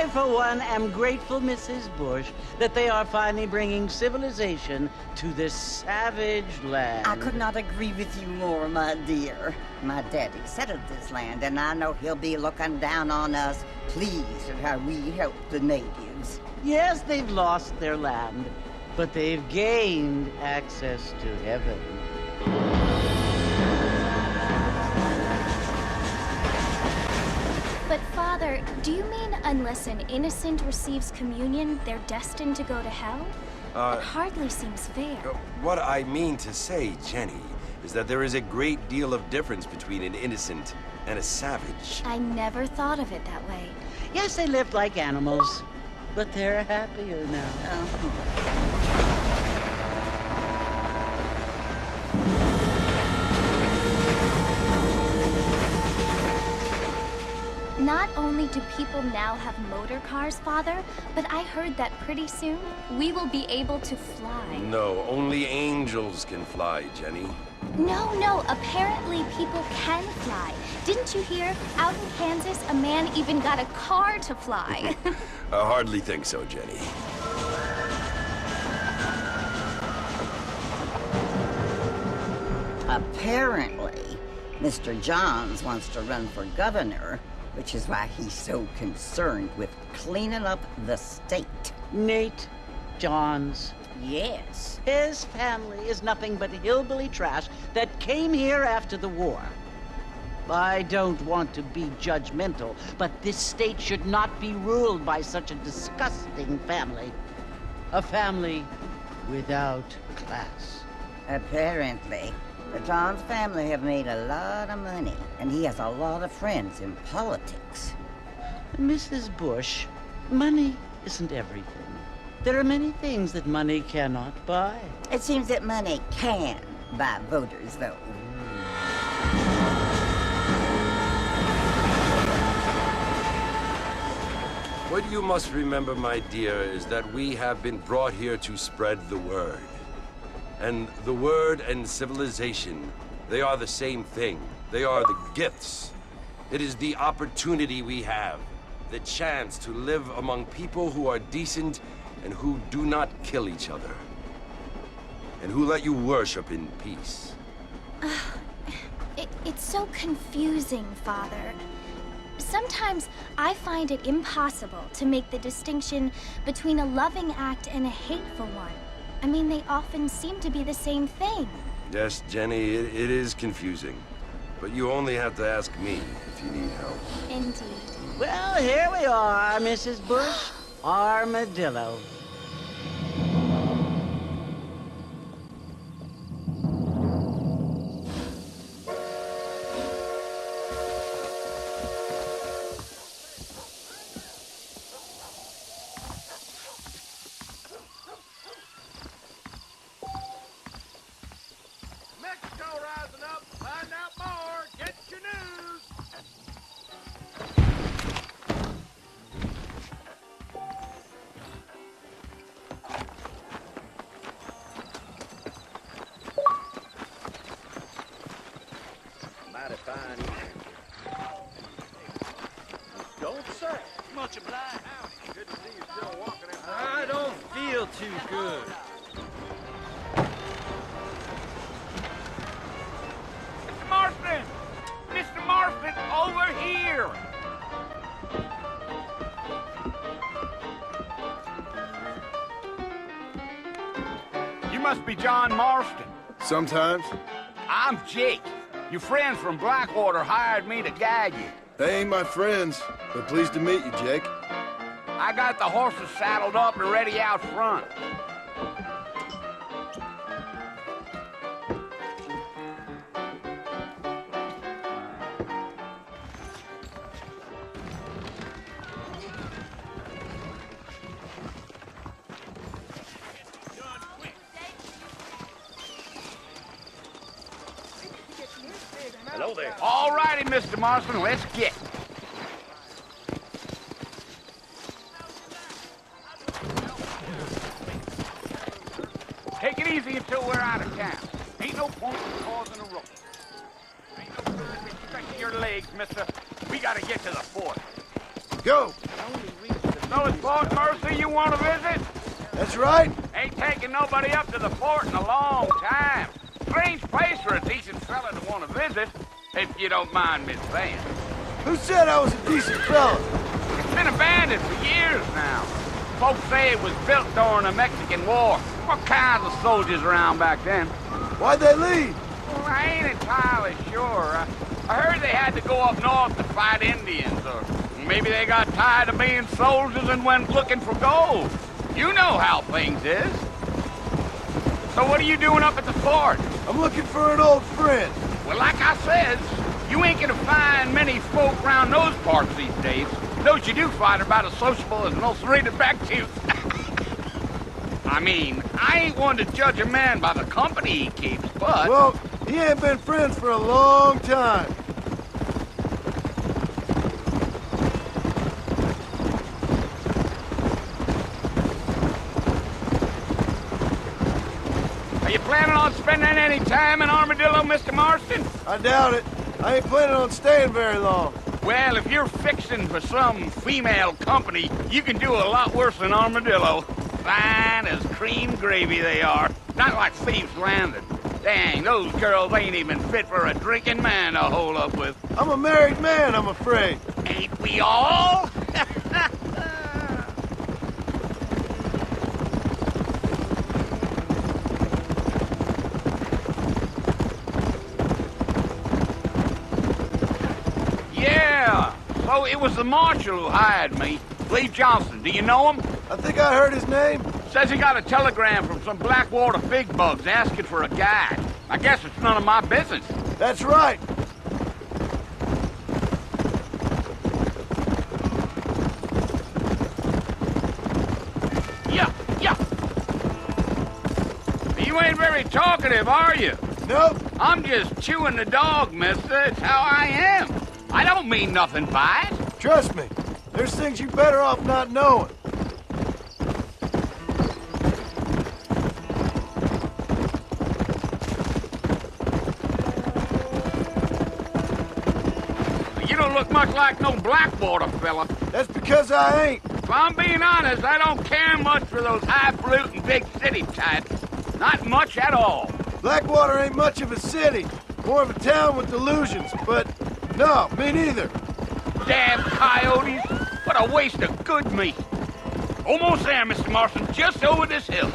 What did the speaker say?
for one, am grateful, Mrs. Bush, that they are finally bringing civilization to this savage land. I could not agree with you more, my dear. My daddy settled this land, and I know he'll be looking down on us, pleased at how we help the natives. Yes, they've lost their land, but they've gained access to heaven. But Father, do you mean unless an innocent receives communion, they're destined to go to hell? That hardly seems fair. What I mean to say, Jenny, is that there is a great deal of difference between an innocent and a savage. I never thought of it that way. Yes, they lived like animals, but they're happier now. Not only do people now have motor cars, Father, but I heard that pretty soon we will be able to fly. No, only angels can fly, Jenny. No, apparently people can fly. Didn't you hear? Out in Kansas, a man even got a car to fly. I hardly think so, Jenny. Apparently, Mr. Johns wants to run for governor, which is why he's so concerned with cleaning up the state. Nate Johns. Yes. His family is nothing but hillbilly trash that came here after the war. I don't want to be judgmental, but this state should not be ruled by such a disgusting family. A family without class. Apparently, the Johns family have made a lot of money, and he has a lot of friends in politics. Mrs. Bush, money isn't everything. There are many things that money cannot buy. It seems that money can buy voters, though. What you must remember, my dear, is that we have been brought here to spread the word. And the word and civilization, they are the same thing. They are the gifts. It is the opportunity we have, the chance to live among people who are decent and who do not kill each other, and who let you worship in peace. It's so confusing, Father. Sometimes I find it impossible to make the distinction between a loving act and a hateful one. I mean, they often seem to be the same thing. Yes, Jenny, it is confusing. But you only have to ask me if you need help. Indeed. Well, here we are, Mrs. Bush. Armadillo. Don't say. Much obliged. Good to see you still walking. I don't feel too good. Mr. Marston! Mr. Marston, over here! You must be John Marston. Sometimes. I'm Jake. Your friends from Blackwater hired me to guide you. They ain't my friends, but pleased to meet you, Jake. I got the horses saddled up and ready out front. Hello there. All righty, Mr. Marston, let's get. Take it easy until we're out of town. Ain't no point in causing a ruckus. Ain't no good in stretching your legs, mister. We gotta get to the fort. Go! I only reached the So it's Fort Mercy you want to visit? That's right. Ain't taking nobody up to the fort in a long time. Strange place for a decent fella to want to visit, if you don't mind me saying. Who said I was a decent fella? It's been abandoned for years now. Folks say it was built during the Mexican War. What kinds of soldiers around back then? Why'd they leave? Well, I ain't entirely sure. I heard they had to go up north to fight Indians, or maybe they got tired of being soldiers and went looking for gold. You know how things is. So what are you doing up at the fort? I'm looking for an old friend. Well, like I said, you ain't gonna find many folk around those parts these days. Those you do find are about as sociable as most rated back to. I mean, I ain't one to judge a man by the company he keeps, but... Well, he ain't been friends for a long time. Are you planning on spending any time in Armadillo, Mr. Marston? I doubt it. I ain't planning on staying very long. Well, if you're fixing for some female company, you can do a lot worse than Armadillo. Fine as cream gravy they are. Not like Thieves Landing. Dang, those girls ain't even fit for a drinking man to hold up with. I'm a married man, I'm afraid. Ain't we all? Yeah, so it was the marshal who hired me. Lee Johnson, do you know him? I think I heard his name. Says he got a telegram from some Blackwater big bugs asking for a guide. I guess it's none of my business. That's right. Yeah. You ain't very talkative, are you? Nope. I'm just chewing the dog, mister. It's how I am. I don't mean nothing by it. Trust me. There's things you're better off not knowing. You don't look much like no Blackwater fella. That's because I ain't. If I'm being honest, I don't care much for those highfalutin big city types. Not much at all. Blackwater ain't much of a city. More of a town with delusions, but no, me neither. Damn coyotes. What a waste of good meat. Almost there, Mr. Marston. Just over this hill.